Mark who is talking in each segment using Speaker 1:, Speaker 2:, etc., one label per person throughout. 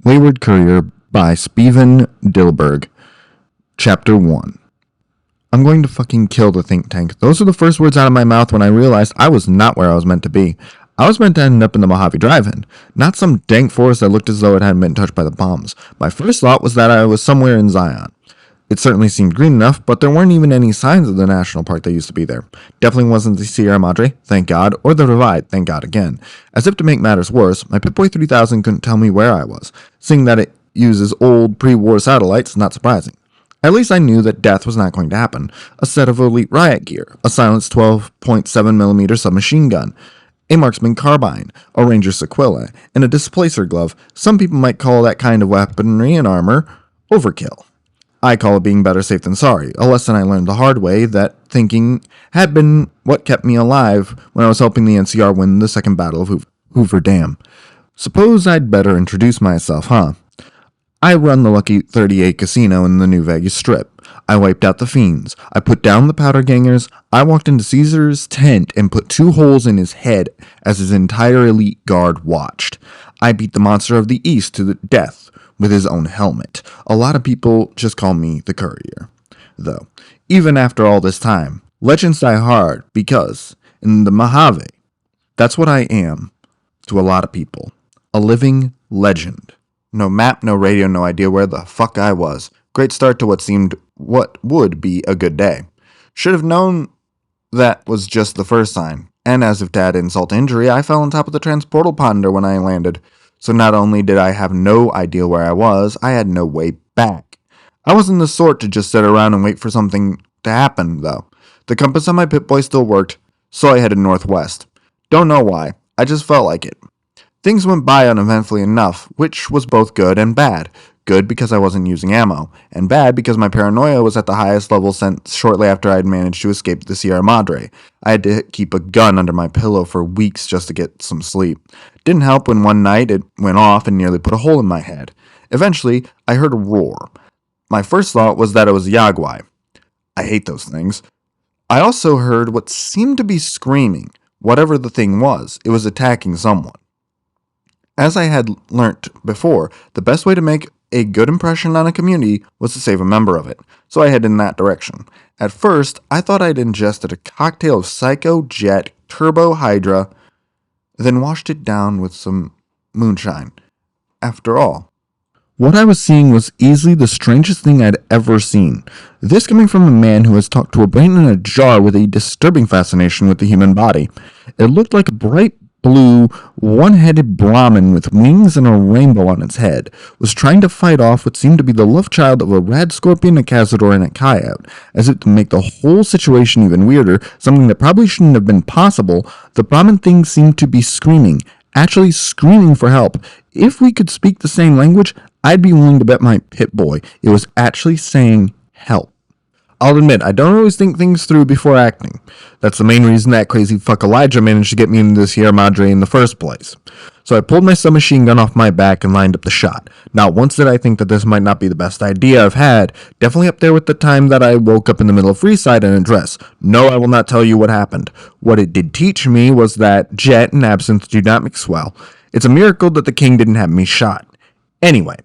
Speaker 1: Wayward Courier by Stephen Dilberg. Chapter 1. I'm going to fucking kill the think tank. Those are the first words out of my mouth when I realized I was not where I was meant to be. I was meant to end up in the Mojave Drive-In, not some dank forest that looked as though it hadn't been touched by the bombs. My first thought was that I was somewhere in Zion. It certainly seemed green enough, but there weren't even any signs of the national park that used to be there. Definitely wasn't the Sierra Madre, thank God, or the Divide, thank God again. As if to make matters worse, my Pip-Boy 3000 couldn't tell me where I was. Seeing that it uses old pre-war satellites, not surprising. At least I knew that death was not going to happen. A set of elite riot gear, a silenced 12.7mm submachine gun, a marksman carbine, a ranger sequilla, and a displacer glove. Some people might call that kind of weaponry and armor overkill. I call it being better safe than sorry, a lesson I learned the hard way that thinking had been what kept me alive when I was helping the NCR win the second battle of Hoover Dam. Suppose I'd better introduce myself, huh? I run the Lucky 38 casino in the New Vegas Strip. I wiped out the fiends. I put down the powder gangers. I walked into Caesar's tent and put 2 holes in his head as his entire elite guard watched. I beat the monster of the East to the death with his own helmet. A lot of people just call me the Courier. Though, even after all this time, legends die hard because, in the Mojave, that's what I am to a lot of people. A living legend. No map, no radio, no idea where the fuck I was. Great start to what would be a good day. Should have known that was just the first sign. And as if to add insult to injury, I fell on top of the transportal ponder when I landed. So not only did I have no idea where I was, I had no way back. I wasn't the sort to just sit around and wait for something to happen, though. The compass on my Pip-Boy still worked, so I headed northwest. Don't know why, I just felt like it. Things went by uneventfully enough, which was both good and bad. Good because I wasn't using ammo, and bad because my paranoia was at the highest level since shortly after I had managed to escape the Sierra Madre. I had to keep a gun under my pillow for weeks just to get some sleep. Didn't help when one night it went off and nearly put a hole in my head. Eventually, I heard a roar. My first thought was that it was a Yagwai. I hate those things. I also heard what seemed to be screaming. Whatever the thing was, it was attacking someone. As I had learnt before, the best way to make a good impression on a community was to save a member of it, so I headed in that direction. At first, I thought I'd ingested a cocktail of Psycho Jet Turbo Hydra, then washed it down with some moonshine. After all, what I was seeing was easily the strangest thing I'd ever seen. This coming from a man who has talked to a brain in a jar with a disturbing fascination with the human body. It looked like a bright blue, one-headed Brahmin with wings and a rainbow on its head was trying to fight off what seemed to be the love child of a rad scorpion, a cazador, and a coyote. As if to make the whole situation even weirder, something that probably shouldn't have been possible, the Brahmin thing seemed to be screaming, actually screaming for help. If we could speak the same language, I'd be willing to bet my Pip-Boy it was actually saying help. I'll admit, I don't always think things through before acting. That's the main reason that crazy fuck Elijah managed to get me into the Sierra Madre in the first place. So I pulled my submachine gun off my back and lined up the shot. Not once did I think that this might not be the best idea I've had. Definitely up there with the time that I woke up in the middle of Freeside in a dress. No, I will not tell you what happened. What it did teach me was that jet and absinthe do not mix well. It's a miracle that the king didn't have me shot. Anyway,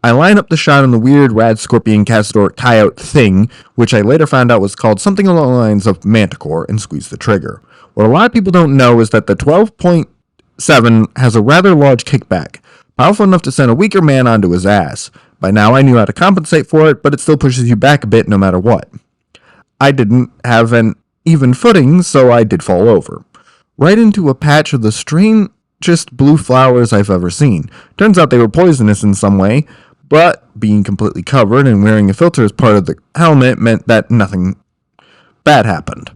Speaker 1: I line up the shot on the weird rad scorpion cazador coyote thing, which I later found out was called something along the lines of manticore, and squeeze the trigger. What a lot of people don't know is that the 12.7 has a rather large kickback, powerful enough to send a weaker man onto his ass. By now I knew how to compensate for it, but it still pushes you back a bit no matter what. I didn't have an even footing, so I did fall over. Right into a patch of the strangest blue flowers I've ever seen. Turns out they were poisonous in some way, but being completely covered and wearing a filter as part of the helmet meant that nothing bad happened.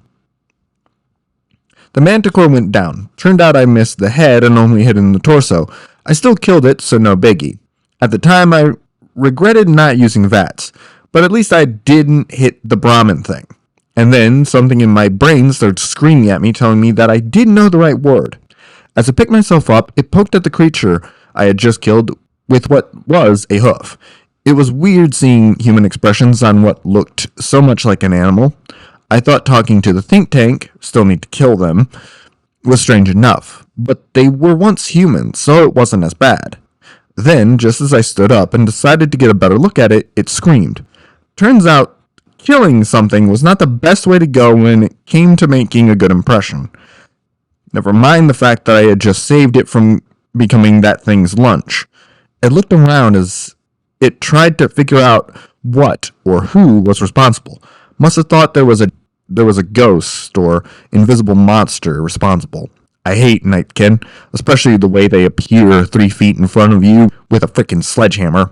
Speaker 1: The manticore went down. Turned out I missed the head and only hit in the torso. I still killed it, so no biggie. At the time, I regretted not using VATS, but at least I didn't hit the Brahmin thing. And then something in my brain started screaming at me, telling me that I didn't know the right word. As I picked myself up, it poked at the creature I had just killed with what was a hoof. It was weird seeing human expressions on what looked so much like an animal. I thought talking to the think tank, still need to kill them, was strange enough, but they were once human, so it wasn't as bad. Then, just as I stood up and decided to get a better look at it, it screamed. Turns out, killing something was not the best way to go when it came to making a good impression. Never mind the fact that I had just saved it from becoming that thing's lunch. It looked around as it tried to figure out what or who was responsible. Must have thought there was a ghost or invisible monster responsible. I hate nightkin, especially the way they appear 3 feet in front of you with a frickin' sledgehammer.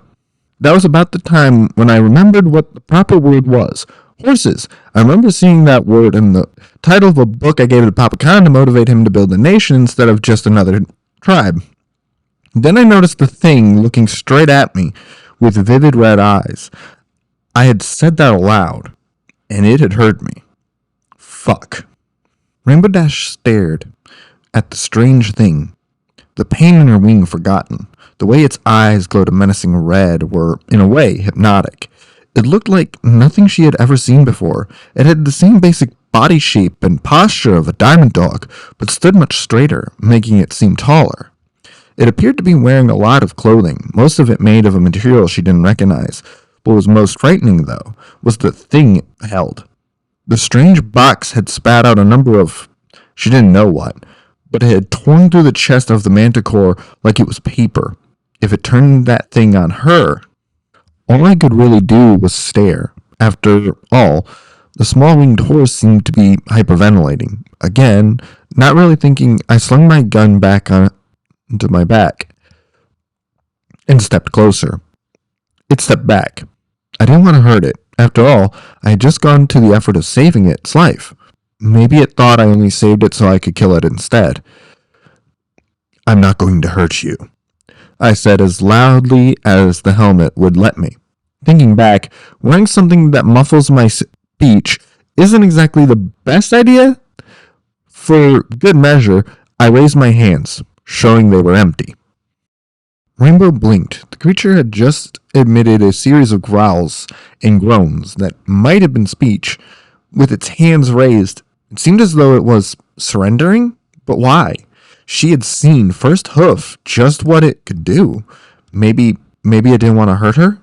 Speaker 1: That was about the time when I remembered what the proper word was. Horses. I remember seeing that word in the title of a book I gave to Papa Khan to motivate him to build a nation instead of just another tribe. Then I noticed the thing looking straight at me with vivid red eyes. I had said that aloud, and it had heard me. Fuck. Rainbow Dash stared at the strange thing, the pain in her wing forgotten. The way its eyes glowed a menacing red were, in a way, hypnotic. It looked like nothing she had ever seen before. It had the same basic body shape and posture of a diamond dog, but stood much straighter, making it seem taller. It appeared to be wearing a lot of clothing, most of it made of a material she didn't recognize. What was most frightening, though, was the thing it held. The strange box had spat out a number of, she didn't know what, but it had torn through the chest of the manticore like it was paper. If it turned that thing on her, all I could really do was stare. After all, the small winged horse seemed to be hyperventilating. Again, not really thinking, I slung my gun back onto my back and stepped closer. It stepped back. I didn't want to hurt it. After all, I had just gone to the effort of saving its life. Maybe it thought I only saved it so I could kill it instead. I'm not going to hurt you, I said as loudly as the helmet would let me. Thinking back, wearing something that muffles my speech isn't exactly the best idea. For good measure, I raised my hands, showing they were empty. Rainbow blinked. The creature had just emitted a series of growls and groans that might have been speech. With its hands raised, it seemed as though it was surrendering, but why? She had seen first hoof just what it could do. Maybe it didn't want to hurt her?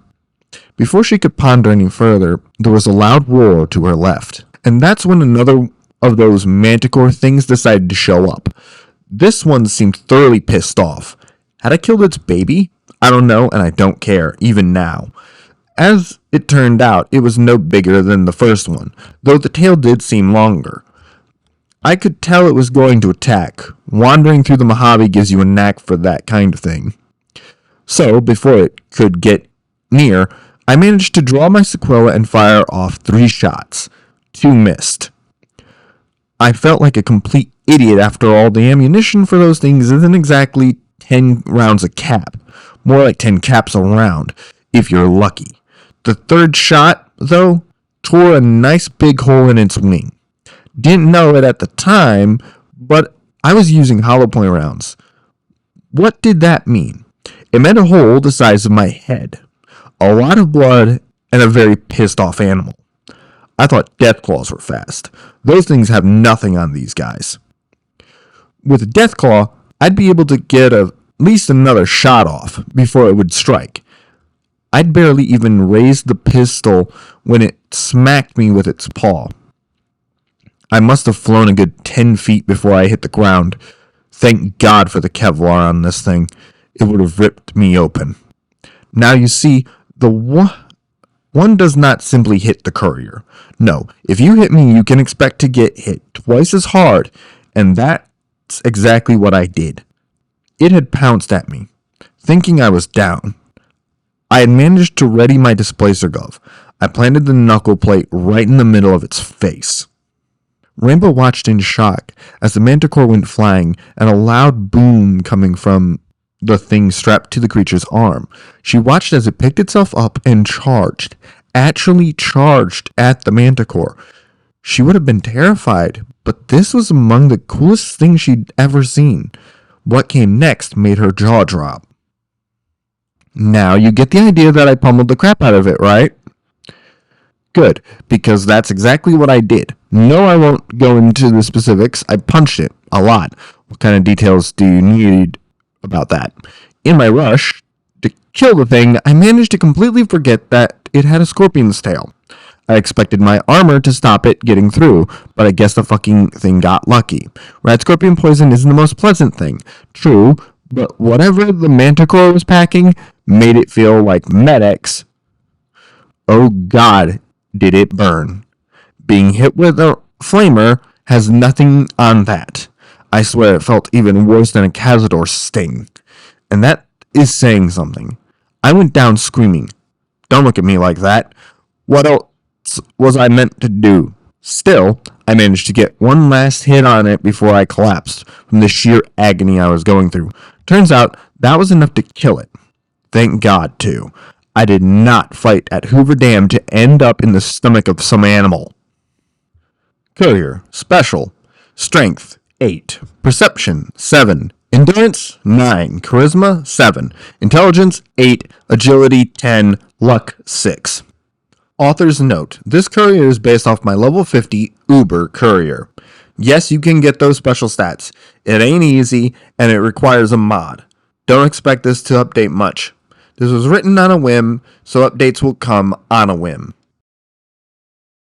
Speaker 1: Before she could ponder any further, there was a loud roar to her left. And that's when another of those manticore things decided to show up. This one seemed thoroughly pissed off. Had I killed its baby? I don't know, and I don't care, even now. As it turned out, it was no bigger than the first one, though the tail did seem longer. I could tell it was going to attack. Wandering through the Mojave gives you a knack for that kind of thing. So, before it could get near, I managed to draw my sequela and fire off 3 shots. 2 missed. I felt like a complete idiot after all. The ammunition for those things isn't exactly 10 rounds a cap. More like 10 caps a round, if you're lucky. The 3rd shot, though, tore a nice big hole in its wing. Didn't know it at the time, but I was using hollow point rounds. What did that mean? It meant a hole the size of my head, a lot of blood, and a very pissed off animal. I thought Deathclaws were fast. Those things have nothing on these guys. With a Deathclaw, I'd be able to get at least another shot off before it would strike. I'd barely even raised the pistol when it smacked me with its paw. I must have flown a good 10 feet before I hit the ground. Thank God for the Kevlar on this thing. It would have ripped me open. Now you see, the one does not simply hit the courier. No, if you hit me, you can expect to get hit twice as hard, and that's exactly what I did. It had pounced at me, thinking I was down. I had managed to ready my displacer glove. I planted the knuckle plate right in the middle of its face. Rainbow watched in shock as the manticore went flying and a loud boom coming from the thing strapped to the creature's arm. She watched as it picked itself up and charged, actually charged at the manticore. She would have been terrified, but this was among the coolest things she'd ever seen. What came next made her jaw drop. Now you get the idea that I pummeled the crap out of it, right? Good, because that's exactly what I did. No, I won't go into the specifics. I punched it a lot. What kind of details do you need about that? In my rush kill the thing, I managed to completely forget that it had a scorpion's tail. I expected my armor to stop it getting through, but I guess the fucking thing got lucky. Rat scorpion poison isn't the most pleasant thing, true, but whatever the manticore was packing made it feel like Med-X. Oh god, did it burn. Being hit with a flamer has nothing on that. I swear it felt even worse than a Cazador sting. And that is saying something. I went down screaming. Don't look at me like that. What else was I meant to do? Still, I managed to get one last hit on it before I collapsed from the sheer agony I was going through. Turns out that was enough to kill it. Thank God, too. I did not fight at Hoover Dam to end up in the stomach of some animal. Courier, Special, Strength, 8, Perception, 7, Endurance, 9, Charisma, 7, Intelligence, 8, Agility, 10, Luck, 6. Author's note, this courier is based off my level 50 Uber Courier. Yes, you can get those special stats. It ain't easy, and it requires a mod. Don't expect this to update much. This was written on a whim, so updates will come on a whim.